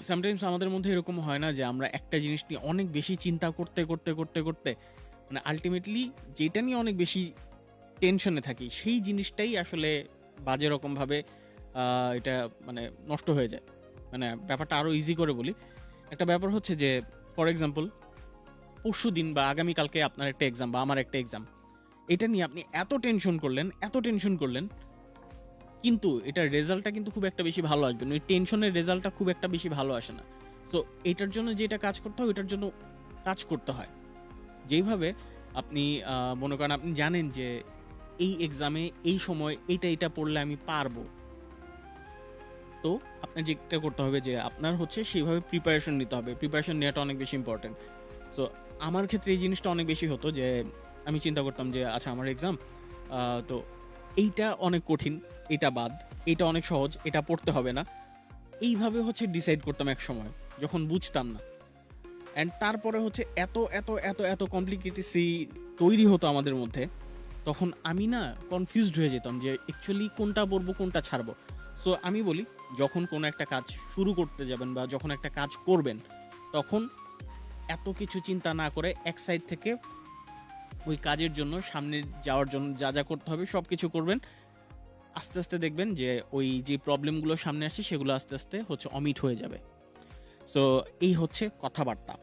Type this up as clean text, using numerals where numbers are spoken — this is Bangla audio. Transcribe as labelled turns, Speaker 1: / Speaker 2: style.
Speaker 1: সামটাইমস আমাদের মধ্যে এরকম হয় না যে আমরা একটা জিনিস নিয়ে অনেক বেশি চিন্তা করতে করতে করতে করতে মানে আলটিমেটলি যেটা নিয়ে অনেক বেশি টেনশনে থাকি সেই জিনিসটাই আসলে বাজে রকমভাবে এটা মানে নষ্ট হয়ে যায়। মানে ব্যাপারটা আরও ইজি করে বলি, একটা ব্যাপার হচ্ছে যে ফর এক্সাম্পল পরশু দিন বা আগামীকালকে আপনার একটা এক্সাম বা আমার একটা এক্সাম, এটা নিয়ে আপনি এত টেনশন করলেন এত টেনশন করলেন, কিন্তু এটার রেজাল্টটা কিন্তু খুব একটা বেশি ভালো আসবে না, ওই টেনশনের রেজাল্টটা খুব একটা বেশি ভালো আসে না। সো এটার জন্য যেটা কাজ করতে হয় ওইটার জন্য কাজ করতে হয়। যেইভাবে আপনি মনে করেন আপনি জানেন যে এই এক্সামে এই সময় এইটা এটা পড়লে আমি পারবো, তো আপনার যেটা করতে হবে যে আপনার হচ্ছে সেইভাবে প্রিপারেশন নিতে হবে, প্রিপারেশন নেওয়াটা অনেক বেশি ইম্পর্টেন্ট। সো আমার ক্ষেত্রে এই জিনিসটা অনেক বেশি হতো যে আমি চিন্তা করতাম যে আচ্ছা আমার এক্সাম, তো এইটা অনেক কঠিন, এটা বাদ, এটা অনেক সহজ, এটা পড়তে হবে না, এইভাবে হচ্ছে ডিসাইড করতাম এক সময় যখন বুঝতাম না। অ্যান্ড তারপরে হচ্ছে এত এত এত এত কমপ্লিকেটেসি তৈরি হতো আমাদের মধ্যে, তখন আমি না কনফিউজড হয়ে যেতাম যে অ্যাকচুয়ালি কোনটা পড়বো কোনটা ছাড়বো। সো আমি বলি, যখন কোনো একটা কাজ শুরু করতে যাবেন বা যখন একটা কাজ করবেন, তখন এত কিছু চিন্তা না করে এক সাইড থেকে ওই কাজের জন্য সামনে যাওয়ার জন্য যা যা করতে হবে সব কিছু করবেন। আস্তে আস্তে দেখবেন যে ওই যে প্রবলেমগুলো সামনে আসছে সেগুলো আস্তে আস্তে হচ্ছে অমিট হয়ে যাবে। সো এই হচ্ছে কথাবার্তা।